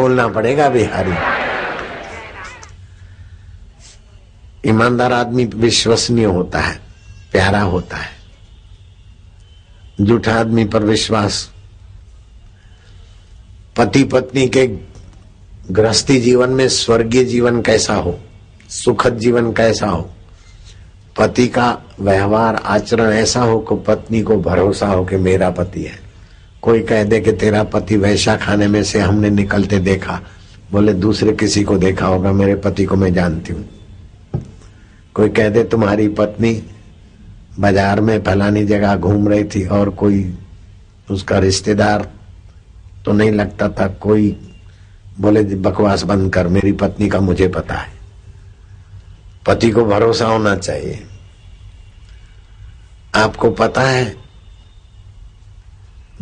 बोलना पड़ेगा बिहारी। ईमानदार आदमी विश्वसनीय होता है, प्यारा होता है। झूठा आदमी पर विश्वास। पति पत्नी के गृहस्थी जीवन में स्वर्गीय जीवन कैसा हो, सुखद जीवन कैसा हो, पति का व्यवहार आचरण ऐसा हो कि पत्नी को भरोसा हो कि मेरा पति है। कोई कह दे कि तेरा पति वैसा खाने में से हमने निकलते देखा, बोले दूसरे किसी को देखा होगा, मेरे पति को मैं जानती हूँ। कोई कह दे तुम्हारी पत्नी बाजार में फलानी जगह घूम रही थी और कोई उसका रिश्तेदार तो नहीं लगता था, कोई बोले बकवास बंद कर, मेरी पत्नी का मुझे पता है। पति को भरोसा होना चाहिए। आपको पता है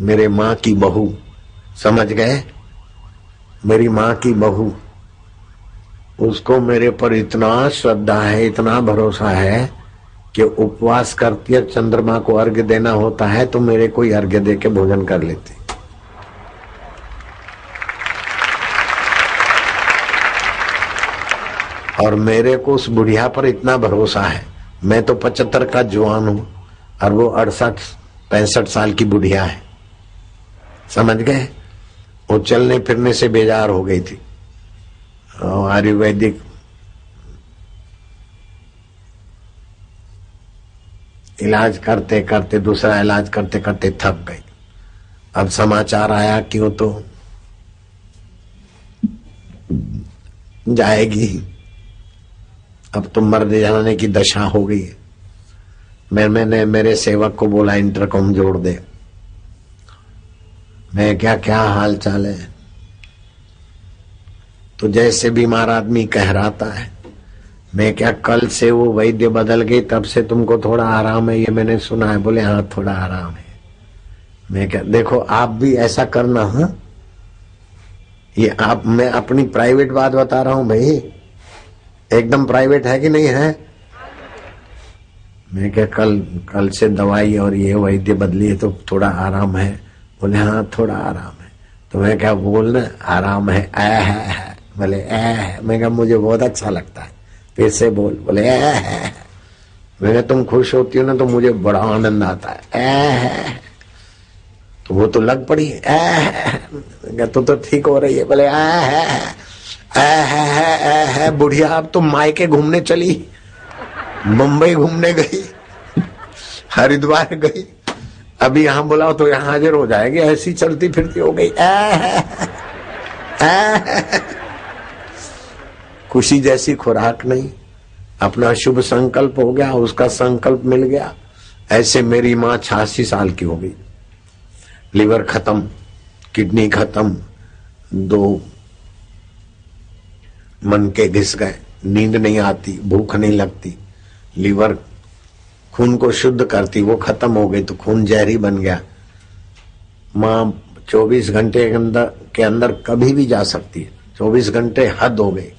मेरे माँ की बहू, समझ गए, मेरी माँ की बहू, उसको मेरे पर इतना श्रद्धा है, इतना भरोसा है कि उपवास करती है, चंद्रमा को अर्घ्य देना होता है तो मेरे को अर्घ्य दे के भोजन कर लेती। और मेरे को उस बुढ़िया पर इतना भरोसा है। मैं तो 75 का जवान हूं और वो 68-65 साल की बुढ़िया है, समझ गए। वो चलने फिरने से बेजार हो गई थी। आयुर्वेदिक इलाज करते करते, दूसरा इलाज करते करते थक गई। अब समाचार आया कि वो तो जाएगी, अब तो मर जाने की दशा हो गई है। मैंने मेरे सेवक को बोला इंटरकॉम जोड़ दे। मैं क्या हाल चाल है, तो जैसे बीमार आदमी कहराता है। मैं क्या कल से वो वैद्य बदल गई, तब से तुमको थोड़ा आराम है, ये मैंने सुना है। बोले हाँ थोड़ा आराम है। मैं क्या, देखो आप भी ऐसा करना। हाँ ये आप, मैं अपनी प्राइवेट बात बता रहा हूं भाई, एकदम प्राइवेट है कि नहीं है। मैं क्या कल से दवाई और ये वैद्य बदली है तो थोड़ा आराम है। बोले हाँ थोड़ा आराम है। तो मैं क्या बोलना, आराम है है। बोले है। मैं क्या मुझे बहुत अच्छा लगता है, फिर से बोल। बोले है। मैं क्या तुम खुश होती हो ना तो मुझे बड़ा आनंद आता है। तो वो तो लग पड़ी है। तो ठीक हो रही है। बोले है बुढ़िया, अब तो मायके घूमने चली, मुंबई घूमने गई, हरिद्वार गई, अभी यहां बुलाओ तो यहां हाजिर हो जाएगी, ऐसी चलती फिरती हो गई। खुशी जैसी खुराक नहीं। अपना शुभ संकल्प हो गया, उसका संकल्प मिल गया। ऐसे मेरी माँ 86 साल की हो गई, लिवर खत्म, किडनी खत्म, 2 मन के घिस गए, नींद नहीं आती, भूख नहीं लगती, लीवर खून को शुद्ध करती वो खत्म हो गई, तो खून जहरी बन गया। माँ 24 घंटे के अंदर कभी भी जा सकती है, 24 घंटे हद हो गई।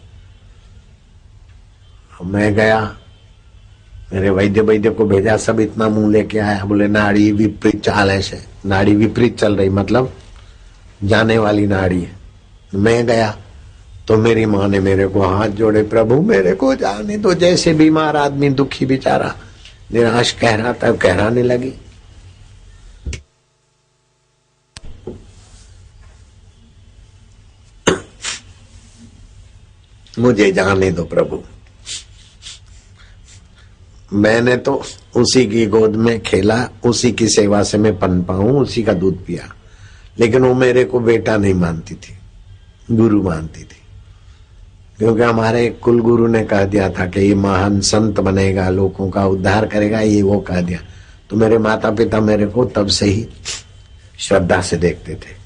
मैं गया, मेरे वैद्य को भेजा, सब इतना मुंह लेके आया। बोले नाड़ी विपरीत चाल है, से नाड़ी विपरीत चल रही, मतलब जाने वाली नाड़ी है। मैं गया तो मेरी माँ ने मेरे को हाथ जोड़े, प्रभु मेरे को जाने दो। जैसे बीमार आदमी, दुखी बेचारा, निराश कहराता है, कहराने लगी। मुझे जाने दो प्रभु। मैंने तो उसी की गोद में खेला, उसी की सेवा से मैं पनपा हूं, उसी का दूध पिया, लेकिन वो मेरे को बेटा नहीं मानती थी, गुरु मानती थी। क्योंकि हमारे कुल गुरु ने कह दिया था कि ये महान संत बनेगा, लोगों का उद्धार करेगा, ये वो कह दिया। तो मेरे माता पिता मेरे को तब से ही श्रद्धा से देखते थे।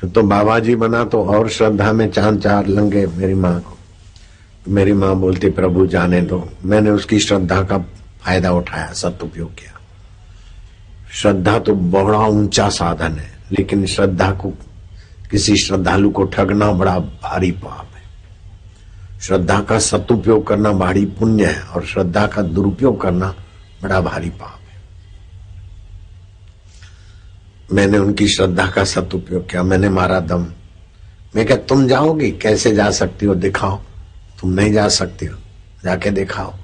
तो बाबा जी बना तो और श्रद्धा में चांद चार लंगे मेरी माँ को। मेरी माँ बोलती प्रभु जाने दो। मैंने उसकी श्रद्धा का फायदा उठाया, सदुपयोग किया। श्रद्धा तो बड़ा ऊंचा साधन है, लेकिन श्रद्धा को, किसी श्रद्धालु को ठगना बड़ा भारी पाप है। श्रद्धा का सदुपयोग करना भारी पुण्य है, और श्रद्धा का दुरुपयोग करना बड़ा भारी पाप है। मैंने उनकी श्रद्धा का सदुपयोग किया, मैंने मारा दम। मैं क्या तुम जाओगी? कैसे जा सकती हो? दिखाओ। तुम नहीं जा सकती हो, जाके दिखाओ।